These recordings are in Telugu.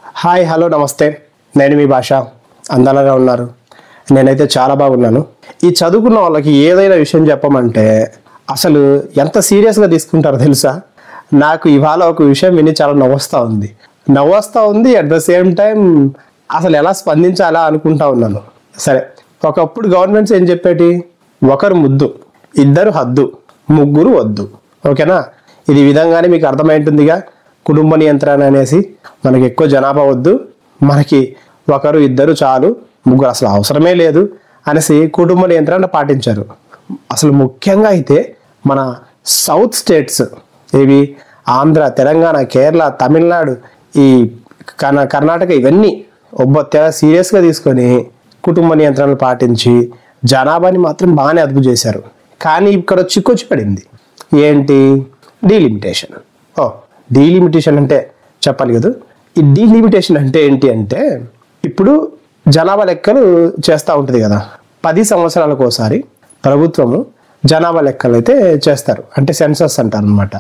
హాయ్ హలో నమస్తే, నేను మీ భాష. అందరిగా ఉన్నారు? నేనైతే చాలా బాగున్నాను. ఈ చదువుకున్న వాళ్ళకి ఏదైనా విషయం చెప్పమంటే అసలు ఎంత సీరియస్గా తీసుకుంటారో తెలుసా? నాకు ఇవాళ ఒక విషయం విని చాలా నవ్వొస్తూ ఉంది. అట్ ద సేమ్ టైం అసలు ఎలా స్పందించాలా అనుకుంటా ఉన్నాను. సరే, ఒకప్పుడు గవర్నమెంట్స్ ఏం చెప్పేటి? ఒకరు ముద్దు, ఇద్దరు హద్దు, ముగ్గురు వద్దు. ఓకేనా? ఇది విధంగానే మీకు అర్థమైంటుందిగా. కుటుంబ నియంత్రణ అనేసి మనకి ఎక్కువ జనాభా వద్దు, మనకి ఒకరు ఇద్దరు చాలు, ముగ్గురు అసలు అవసరమే లేదు అనేసి కుటుంబ నియంత్రణ పాటించారు. అసలు ముఖ్యంగా అయితే మన సౌత్ స్టేట్స్ ఇవి ఆంధ్ర, తెలంగాణ, కేరళ, తమిళనాడు, ఈ కర్ణాటక ఇవన్నీ సీరియస్గా తీసుకొని కుటుంబ నియంత్రణలు పాటించి జనాభాని మాత్రం బాగానే అదుపు చేశారు. కానీ ఇక్కడ చిక్కొచ్చి పడింది. ఏంటి? డీలిమిటేషన్. డీలిమిటేషన్ అంటే చెప్పాలి కదా. ఈ డీలిమిటేషన్ అంటే ఏంటి అంటే, ఇప్పుడు జనాభా లెక్కలు చేస్తూ ఉంటుంది కదా, 10 సంవత్సరాలకు ఒకసారి ప్రభుత్వము జనాభా లెక్కలు అయితే చేస్తారు. అంటే సెన్సస్ అంటారు అనమాట.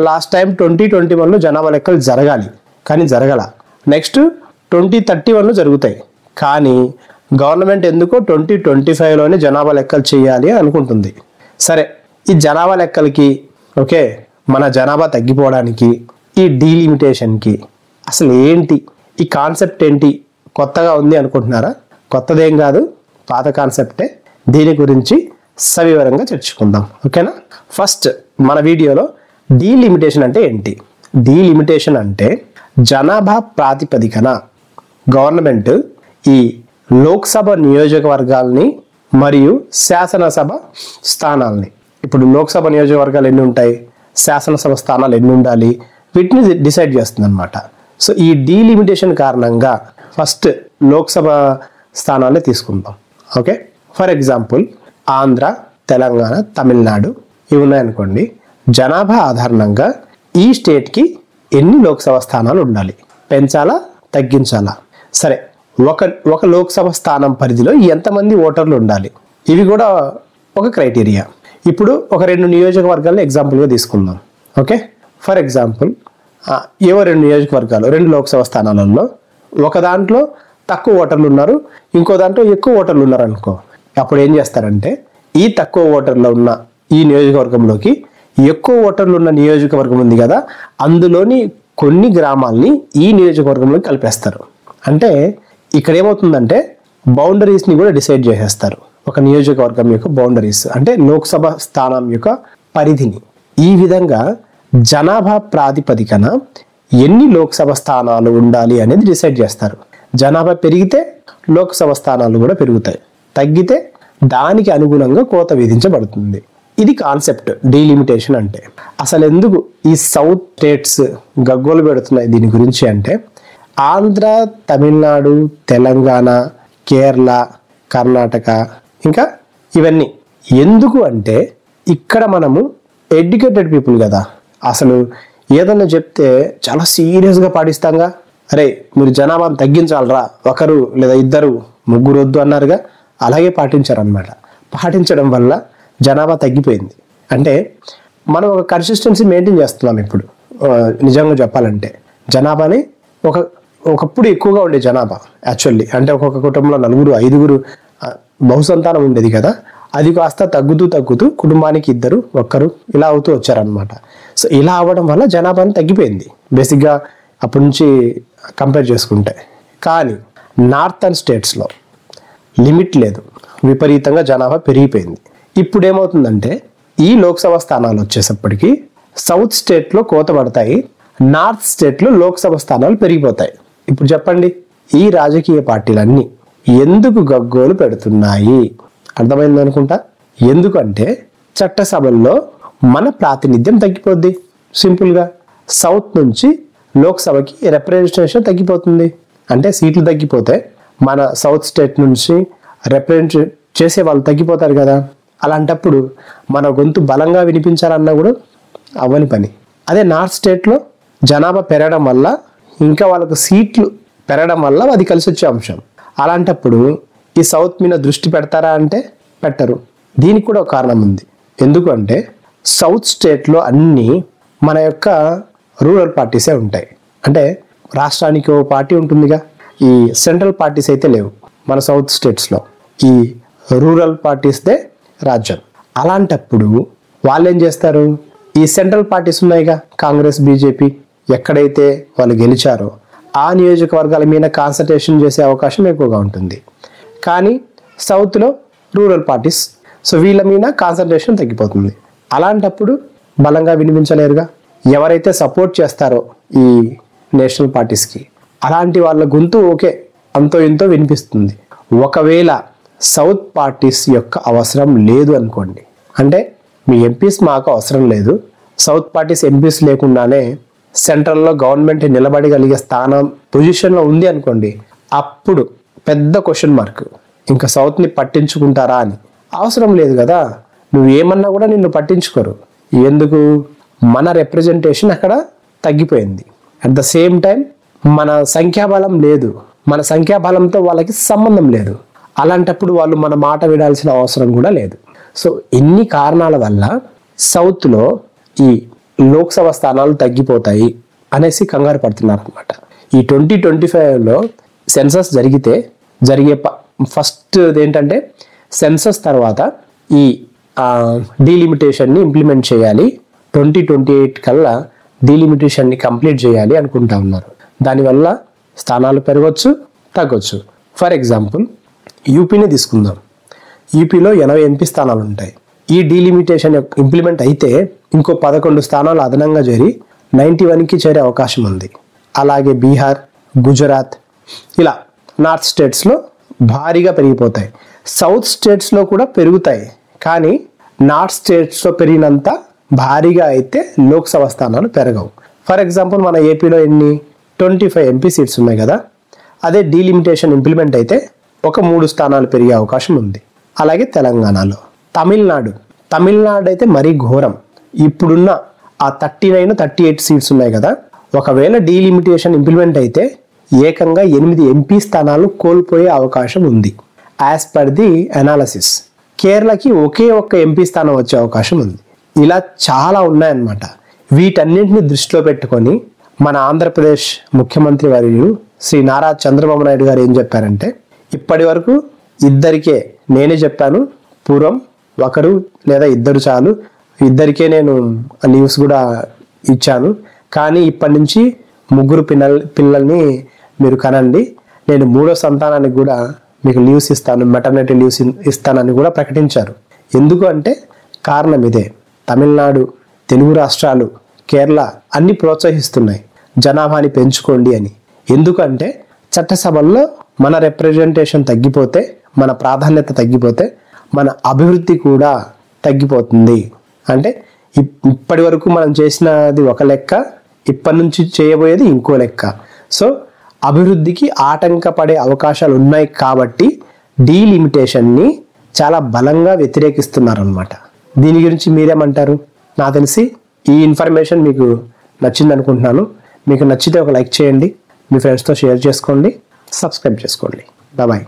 లాస్ట్ టైం 2021లో జనాభా లెక్కలు జరగాలి, కానీ జరగల. నెక్స్ట్ 2031లో జరుగుతాయి, కానీ గవర్నమెంట్ ఎందుకో 2025లోనే జనాభా లెక్కలు చేయాలి అనుకుంటుంది. సరే, ఈ జనాభా లెక్కలకి ఓకే, మన జనాభా తగ్గిపోవడానికి ఈ డీలిమిటేషన్కి అసలు ఏంటి, ఈ కాన్సెప్ట్ ఏంటి? కొత్తగా ఉంది అనుకుంటున్నారా? కొత్తదేం కాదు, పాత కాన్సెప్టే. దీని గురించి సవివరంగా చర్చించుకుందాం. ఓకేనా? ఫస్ట్ మన వీడియోలో డీలిమిటేషన్ అంటే ఏంటి? డీలిమిటేషన్ అంటే జనాభా ప్రాతిపదికన గవర్నమెంట్ ఈ లోక్సభ నియోజకవర్గాల్ని మరియు శాసనసభ స్థానాల్ని, ఇప్పుడు లోక్సభ నియోజకవర్గాలు ఎన్ని ఉంటాయి, శాసనసభ స్థానాలు ఎన్ని ఉండాలి, వీటిని డిసైడ్ చేస్తుంది అనమాట. సో ఈ డీలిమిటేషన్ కారణంగా ఫస్ట్ లోక్సభ స్థానాన్ని తీసుకుందాం. Okay, for example Andhra, Telangana, Tamil Nadu ఇవి ఉన్నాయనుకోండి. జనాభా ఆధారంగా ఈ స్టేట్కి ఎన్ని లోక్సభ స్థానాలు ఉండాలి, పెంచాలా తగ్గించాలా? సరే, ఒక లోక్సభ స్థానం పరిధిలో ఎంతమంది ఓటర్లు ఉండాలి, ఇవి కూడా ఒక క్రైటీరియా. ఇప్పుడు ఒక 2 నియోజకవర్గాలను ఎగ్జాంపుల్గా తీసుకుందాం. ఓకే, ఫర్ ఎగ్జాంపుల్ ఏవో 2 నియోజకవర్గాలు, 2 లోక్సభ స్థానాలలో ఒక దాంట్లో తక్కువ ఓటర్లు ఉన్నారు, ఇంకో దాంట్లో ఎక్కువ ఓటర్లు ఉన్నారు అనుకో. అప్పుడు ఏం చేస్తారంటే, ఈ తక్కువ ఓటర్లు ఉన్న ఈ నియోజకవర్గంలోకి ఎక్కువ ఓటర్లు ఉన్న నియోజకవర్గం ఉంది కదా, అందులోని కొన్ని గ్రామాల్ని ఈ నియోజకవర్గంలోకి కలిపేస్తారు. అంటే ఇక్కడ ఏమవుతుందంటే బౌండరీస్ని కూడా డిసైడ్ చేసేస్తారు. ఒక నియోజకవర్గం యొక్క బౌండరీస్ అంటే లోక్సభ స్థానం యొక్క పరిధిని. ఈ విధంగా జనాభా ప్రాతిపదికన ఎన్ని లోక్సభ స్థానాలు ఉండాలి అనేది డిసైడ్ చేస్తారు. జనాభా పెరిగితే లోక్సభ స్థానాలు కూడా పెరుగుతాయి, తగ్గితే దానికి అనుగుణంగా కోత విధించబడుతుంది. ఇది కాన్సెప్ట్ డీలిమిటేషన్ అంటే. అసలు ఎందుకు ఈ సౌత్ స్టేట్స్ గగ్గోలు పెడుతున్నాయి దీని గురించి అంటే, ఆంధ్ర, తమిళనాడు, తెలంగాణ, కేరళ, కర్ణాటక ఇంకా ఇవన్నీ ఎందుకు అంటే, ఇక్కడ మనము ఎడ్యుకేటెడ్ పీపుల్ కదా, అసలు ఏదన్నా చెప్తే చాలా సీరియస్గా పాటిస్తాంగా. అరే మీరు జనాభాను తగ్గించాలరా, ఒకరు లేదా ఇద్దరు, ముగ్గురు వద్దు అన్నారుగా, అలాగే పాటించారనమాట. పాటించడం వల్ల జనాభా తగ్గిపోయింది. అంటే మనం ఒక కన్సిస్టెన్సీ మెయింటైన్ చేస్తున్నాం ఇప్పుడు. నిజంగా చెప్పాలంటే జనాభాని ఒకప్పుడు ఎక్కువగా ఉండే జనాభా యాక్చువల్లీ, అంటే ఒక్కొక్క కుటుంబంలో 4, 5 బహుసంతానం ఉండేది కదా, అది కాస్త తగ్గుతూ కుటుంబానికి 2, 1 ఇలా అవుతూ వచ్చారనమాట. సో ఇలా అవ్వడం వల్ల జనాభాని తగ్గిపోయింది బేసిక్గా అప్పటి నుంచి కంపేర్ చేసుకుంటే. కానీ నార్థన్ స్టేట్స్లో లిమిట్ లేదు, విపరీతంగా జనాభా పెరిగిపోయింది. ఇప్పుడు ఏమవుతుందంటే, ఈ లోక్సభ స్థానాలు వచ్చేసప్పటికి సౌత్ స్టేట్లో కోత పడతాయి, నార్త్ స్టేట్లో లోక్సభ స్థానాలు పెరిగిపోతాయి. ఇప్పుడు చెప్పండి, ఈ రాజకీయ పార్టీలన్నీ ఎందుకు గగ్గోలు పెడుతున్నాయి? అర్థమైంది అనుకుంటా. ఎందుకంటే చట్టసభల్లో మన ప్రాతినిధ్యం తగ్గిపోద్ది. సింపుల్గా సౌత్ నుంచి లోక్సభకి రిప్రజెంటేషన్ తగ్గిపోతుంది. అంటే సీట్లు తగ్గిపోతే మన సౌత్ స్టేట్ నుంచి రిప్రజెంట్ చేసే వాళ్ళు తగ్గిపోతారు కదా. అలాంటప్పుడు మన గొంతు బలంగా వినిపించాలన్నా కూడా అవ్వని పని. అదే నార్త్ స్టేట్లో జనాభా పెరగడం వల్ల, ఇంకా వాళ్ళకు సీట్లు పెరగడం వల్ల అది కలిసి వచ్చే అంశం. అలాంటప్పుడు ఈ సౌత్ మీద దృష్టి పెడతారా అంటే పెట్టరు. దీనికి కూడా ఒక కారణం ఉంది. ఎందుకంటే సౌత్ స్టేట్లో అన్నీ మన యొక్క రూరల్ పార్టీసే ఉంటాయి. అంటే రాష్ట్రానికి ఓ పార్టీ ఉంటుందిగా. ఈ సెంట్రల్ పార్టీస్ అయితే లేవు మన సౌత్ స్టేట్స్లో. ఈ రూరల్ పార్టీస్దే రాజ్యం. అలాంటప్పుడు వాళ్ళు ఏం చేస్తారు, ఈ సెంట్రల్ పార్టీస్ ఉన్నాయిగా, కాంగ్రెస్, బీజేపీ, ఎక్కడైతే వాళ్ళు గెలిచారో ఆ నియోజకవర్గాల మీద కాన్సన్ట్రేషన్ చేసే అవకాశం ఎక్కువగా ఉంటుంది. కానీ సౌత్లో రూరల్ పార్టీస్, సో వీళ్ళ మీద కాన్సన్ట్రేషన్ తగ్గిపోతుంది. అలాంటప్పుడు బలంగా వినిపించలేరుగా. ఎవరైతే సపోర్ట్ చేస్తారో ఈ నేషనల్ పార్టీస్కి అలాంటి వాళ్ళ గొంతు ఓకే అంతో ఇంతో వినిపిస్తుంది. ఒకవేళ సౌత్ పార్టీస్ యొక్క అవసరం లేదు అనుకోండి, అంటే మీ ఎంపీస్ మాకు అవసరం లేదు, సౌత్ పార్టీస్ ఎంపీస్ లేకుండానే సెంట్రల్లో గవర్నమెంట్ నిలబడగలిగే స్థానం పొజిషన్లో ఉంది అనుకోండి, అప్పుడు పెద్ద క్వశ్చన్ మార్క్, ఇంకా సౌత్ని పట్టించుకుంటారా అని. అవసరం లేదు కదా, నువ్వు ఏమన్నా కూడా నిన్ను పట్టించుకోరు. ఎందుకు? మన రిప్రజెంటేషన్ అక్కడ తగ్గిపోయింది. అట్ ద సేమ్ టైం మన సంఖ్యాబలం లేదు, మన సంఖ్యాబలంతో వాళ్ళకి సంబంధం లేదు. అలాంటప్పుడు వాళ్ళు మన మాట వినాల్సిన అవసరం కూడా లేదు. సో ఇన్ని కారణాల వల్ల సౌత్లో ఈ లోక్సభ స్థానాలు తగ్గిపోతాయి అనేసి కంగారు పడుతున్నారు అనమాట. ఈ 2025లో సెన్సస్ జరిగే ఫస్ట్ ఏంటంటే సెన్సస్ తర్వాత ఈ డీలిమిటేషన్ని ఇంప్లిమెంట్ చేయాలి, 2028 కల్లా డీలిమిటేషన్ని కంప్లీట్ చేయాలి అనుకుంటా ఉన్నారు. దానివల్ల స్థానాలు పెరగవచ్చు, తగ్గొచ్చు. ఫర్ ఎగ్జాంపుల్ యూపీని తీసుకుందాం. యూపీలో 80 ఎంపీ స్థానాలు ఉంటాయి. ఈ డీలిమిటేషన్ ఇంప్లిమెంట్ అయితే ఇంకో 11 స్థానాలు అదనంగా చేరి 91కి చేరే అవకాశం ఉంది. అలాగే బీహార్, గుజరాత్, ఇలా నార్త్ స్టేట్స్లో భారీగా పెరిగిపోతాయి. సౌత్ స్టేట్స్లో కూడా పెరుగుతాయి, కానీ నార్త్ స్టేట్స్లో పెరిగినంత భారీగా అయితే లోక్సభ స్థానాలు పెరగవు. ఫర్ ఎగ్జాంపుల్ మన ఏపీలో 25 ఎంపీ సీట్స్ ఉన్నాయి కదా, అదే డీలిమిటేషన్ ఇంప్లిమెంట్ అయితే ఒక 3 స్థానాలు పెరిగే అవకాశం ఉంది. అలాగే తెలంగాణలో, తమిళనాడు అయితే మరీ ఘోరం. ఇప్పుడున్న ఆ 38 సీట్స్ ఉన్నాయి కదా, ఒకవేళ డీలిమిటేషన్ ఇంప్లిమెంట్ అయితే ఏకంగా 8 ఎంపీ స్థానాలు కోల్పోయే అవకాశం ఉంది యాజ్ పర్ ది అనాలసిస్. కేరళకి ఒకే ఒక్క ఎంపీ స్థానం వచ్చే అవకాశం ఉంది. ఇలా చాలా ఉన్నాయన్నమాట. వీటన్నింటిని దృష్టిలో పెట్టుకొని మన ఆంధ్రప్రదేశ్ ముఖ్యమంత్రి వర్యులు శ్రీ నారా చంద్రబాబు నాయుడు గారు ఏం చెప్పారంటే, ఇప్పటి వరకు ఇద్దరికే నేనే చెప్పాను, పూర్వం ఒకరు లేదా ఇద్దరు చాలు, ఇద్దరికే నేను లీవ్స్ కూడా ఇచ్చాను, కానీ ఇప్పటి నుంచి 3 పిల్లల్ని మీరు కనండి, నేను 3వ సంతానానికి కూడా మీకు లీవ్స్ ఇస్తాను, మెటర్నిటీ లీవ్స్ ఇస్తానని కూడా ప్రకటించారు. ఎందుకు అంటే కారణం ఇదే, తమిళనాడు, తెలుగు రాష్ట్రాలు, కేరళ అన్ని ప్రోత్సహిస్తున్నాయి జనాభాని పెంచుకోండి అని. ఎందుకంటే చట్టసభల్లో మన రిప్రజెంటేషన్ తగ్గిపోతే, మన ప్రాధాన్యత తగ్గిపోతే మన అభివృద్ధి కూడా తగ్గిపోతుంది. అంటే ఇప్పటి వరకు మనం చేసినది ఒక లెక్క, ఇప్పటి నుంచి చేయబోయేది ఇంకో లెక్క. సో అభివృద్ధికి ఆటంకపడే అవకాశాలు ఉన్నాయి కాబట్టి డీలిమిటేషన్ని చాలా బలంగా వ్యతిరేకిస్తున్నారు అన్నమాట. దీని గురించి మీరేమంటారు? నాకు తెలిసి ఈ ఇన్ఫర్మేషన్ మీకు నచ్చింది అనుకుంటున్నాను. మీకు నచ్చితే ఒక లైక్ చేయండి, మీ ఫ్రెండ్స్తో షేర్ చేసుకోండి, సబ్స్క్రైబ్ చేసుకోండి. బాయ్.